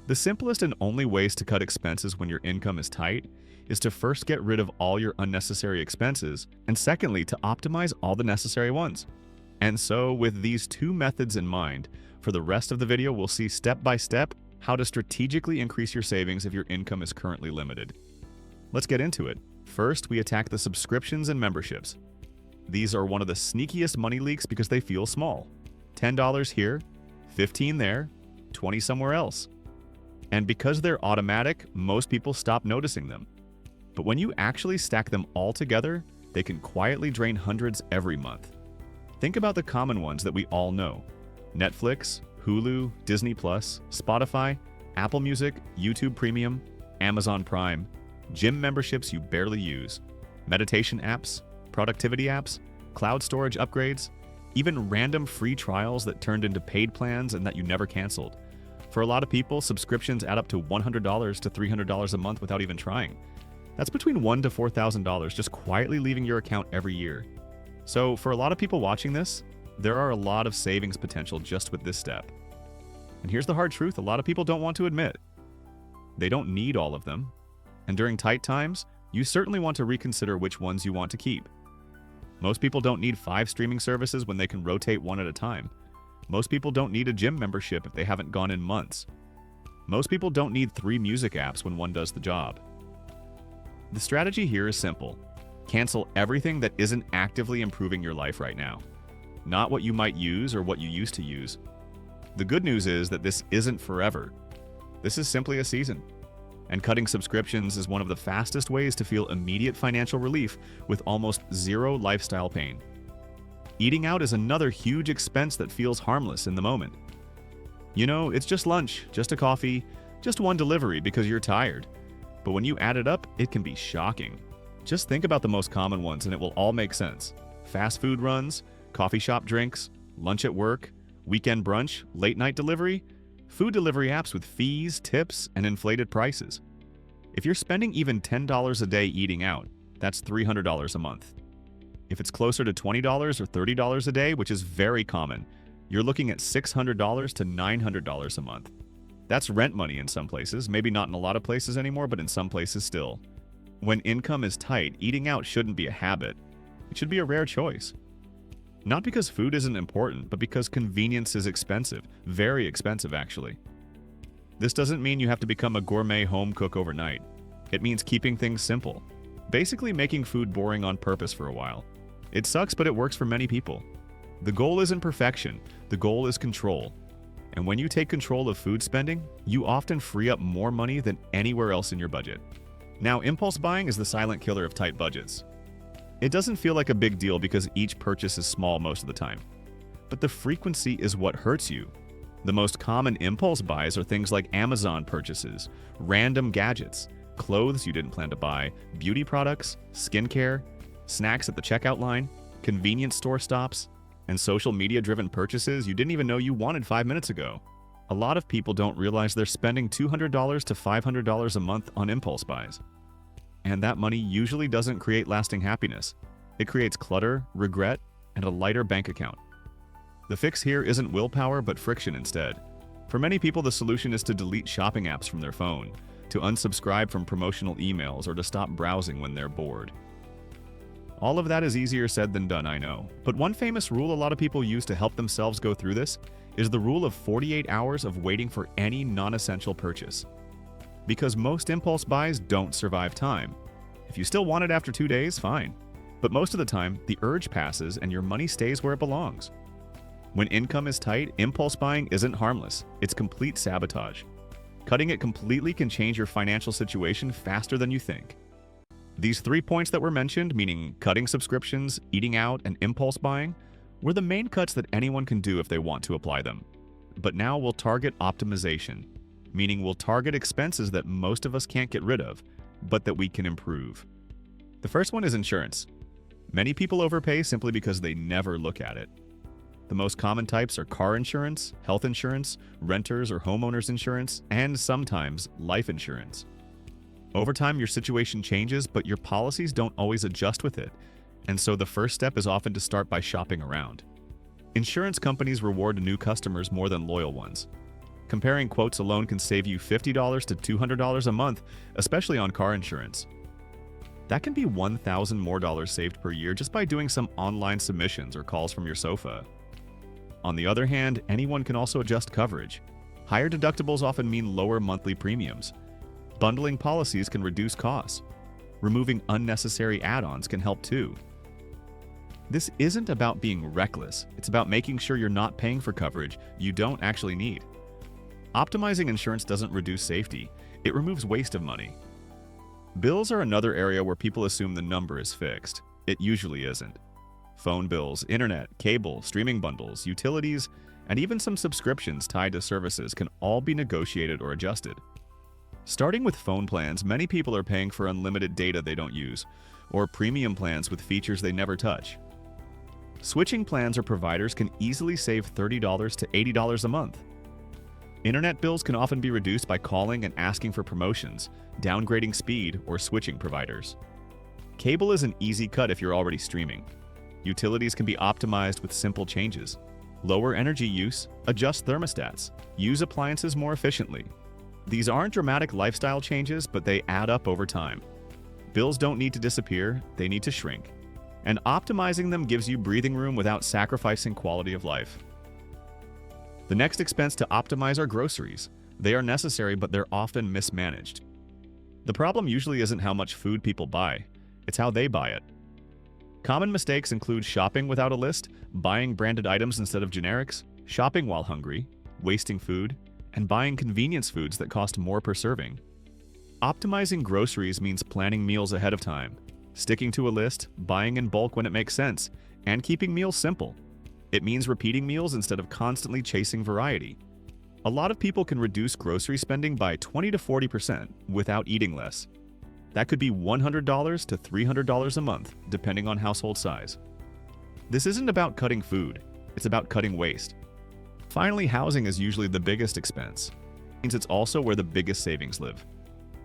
The simplest and only ways to cut expenses when your income is tight is to first get rid of all your unnecessary expenses, and secondly, to optimize all the necessary ones. And so, with these two methods in mind, for the rest of the video, we'll see step by step how to strategically increase your savings if your income is currently limited. Let's get into it. First, we attack the subscriptions and memberships. These are one of the sneakiest money leaks because they feel small. $10 here, $15 there, $20 somewhere else. And because they're automatic, most people stop noticing them. But when you actually stack them all together, they can quietly drain hundreds every month. Think about the common ones that we all know: Netflix, Hulu, Disney+, Spotify, Apple Music, YouTube Premium, Amazon Prime, gym memberships you barely use, meditation apps, productivity apps, cloud storage upgrades, even random free trials that turned into paid plans and that you never canceled. For a lot of people, subscriptions add up to $100 to $300 a month without even trying. That's between $1,000 to $4,000 just quietly leaving your account every year. So for a lot of people watching this, there are a lot of savings potential just with this step. And here's the hard truth a lot of people don't want to admit. They don't need all of them. And during tight times, you certainly want to reconsider which ones you want to keep. Most people don't need 5 streaming services when they can rotate one at a time. Most people don't need a gym membership if they haven't gone in months. Most people don't need 3 music apps when one does the job. The strategy here is simple. Cancel everything that isn't actively improving your life right now. Not what you might use or what you used to use. The good news is that this isn't forever. This is simply a season. And cutting subscriptions is one of the fastest ways to feel immediate financial relief with almost zero lifestyle pain. Eating out is another huge expense that feels harmless in the moment. You know, it's just lunch, just a coffee, just one delivery because you're tired. But when you add it up, it can be shocking. Just think about the most common ones and it will all make sense. Fast food runs, coffee shop drinks, lunch at work, weekend brunch, late night delivery, food delivery apps with fees, tips, and inflated prices. If you're spending even $10 a day eating out, that's $300 a month. If it's closer to $20 or $30 a day, which is very common, you're looking at $600 to $900 a month. That's rent money in some places, maybe not in a lot of places anymore, but in some places still. When income is tight, eating out shouldn't be a habit. It should be a rare choice. Not because food isn't important, but because convenience is expensive. Very expensive, actually. This doesn't mean you have to become a gourmet home cook overnight. It means keeping things simple. Basically making food boring on purpose for a while. It sucks, but it works for many people. The goal isn't perfection. The goal is control. And when you take control of food spending, you often free up more money than anywhere else in your budget. Now, impulse buying is the silent killer of tight budgets. It doesn't feel like a big deal because each purchase is small most of the time. But the frequency is what hurts you. The most common impulse buys are things like Amazon purchases, random gadgets, clothes you didn't plan to buy, beauty products, skincare, snacks at the checkout line, convenience store stops, and social media-driven purchases you didn't even know you wanted 5 minutes ago. A lot of people don't realize they're spending $200 to $500 a month on impulse buys. And that money usually doesn't create lasting happiness. It creates clutter, regret, and a lighter bank account. The fix here isn't willpower, but friction instead. For many people, the solution is to delete shopping apps from their phone, to unsubscribe from promotional emails, or to stop browsing when they're bored. All of that is easier said than done, I know. But one famous rule a lot of people use to help themselves go through this is the rule of 48 hours of waiting for any non-essential purchase. Because most impulse buys don't survive time. If you still want it after 2 days, fine. But most of the time, the urge passes and your money stays where it belongs. When income is tight, impulse buying isn't harmless. It's complete sabotage. Cutting it completely can change your financial situation faster than you think. These 3 points that were mentioned, meaning cutting subscriptions, eating out, and impulse buying, were the main cuts that anyone can do if they want to apply them. But now we'll target optimization, meaning we'll target expenses that most of us can't get rid of, but that we can improve. The first one is insurance. Many people overpay simply because they never look at it. The most common types are car insurance, health insurance, renters or homeowners insurance, and sometimes life insurance. Over time, your situation changes, but your policies don't always adjust with it, and so the first step is often to start by shopping around. Insurance companies reward new customers more than loyal ones. Comparing quotes alone can save you $50 to $200 a month, especially on car insurance. That can be $1,000 more saved per year just by doing some online submissions or calls from your sofa. On the other hand, anyone can also adjust coverage. Higher deductibles often mean lower monthly premiums. Bundling policies can reduce costs. Removing unnecessary add-ons can help too. This isn't about being reckless, it's about making sure you're not paying for coverage you don't actually need. Optimizing insurance doesn't reduce safety, it removes waste of money. Bills are another area where people assume the number is fixed. It usually isn't. Phone bills, internet, cable, streaming bundles, utilities, and even some subscriptions tied to services can all be negotiated or adjusted. Starting with phone plans, many people are paying for unlimited data they don't use, or premium plans with features they never touch. Switching plans or providers can easily save $30 to $80 a month. Internet bills can often be reduced by calling and asking for promotions, downgrading speed, or switching providers. Cable is an easy cut if you're already streaming. Utilities can be optimized with simple changes. Lower energy use, adjust thermostats, use appliances more efficiently. These aren't dramatic lifestyle changes, but they add up over time. Bills don't need to disappear, they need to shrink. And optimizing them gives you breathing room without sacrificing quality of life. The next expense to optimize are groceries. They are necessary, but they're often mismanaged. The problem usually isn't how much food people buy, it's how they buy it. Common mistakes include shopping without a list, buying branded items instead of generics, shopping while hungry, wasting food, and buying convenience foods that cost more per serving. Optimizing groceries means planning meals ahead of time, sticking to a list, buying in bulk when it makes sense, and keeping meals simple. It means repeating meals instead of constantly chasing variety. A lot of people can reduce grocery spending by 20 to 40% without eating less. That could be $100 to $300 a month, depending on household size. This isn't about cutting food, it's about cutting waste. Finally, housing is usually the biggest expense. It means it's also where the biggest savings live.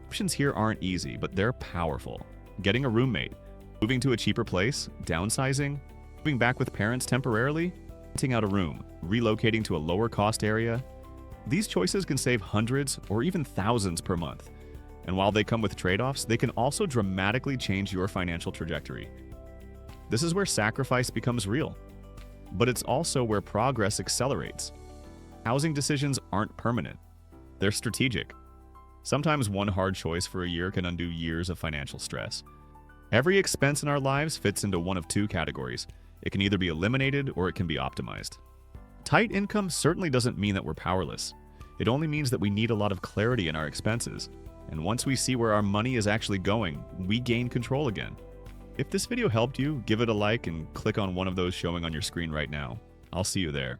Options here aren't easy, but they're powerful. Getting a roommate, moving to a cheaper place, downsizing, moving back with parents temporarily, renting out a room, relocating to a lower cost area. These choices can save hundreds or even thousands per month. And while they come with trade-offs, they can also dramatically change your financial trajectory. This is where sacrifice becomes real. But it's also where progress accelerates. Housing decisions aren't permanent. They're strategic. Sometimes one hard choice for a year can undo years of financial stress. Every expense in our lives fits into one of two categories. It can either be eliminated or it can be optimized. Tight income certainly doesn't mean that we're powerless. It only means that we need a lot of clarity in our expenses. And once we see where our money is actually going, we gain control again. If this video helped you, give it a like and click on one of those showing on your screen right now. I'll see you there.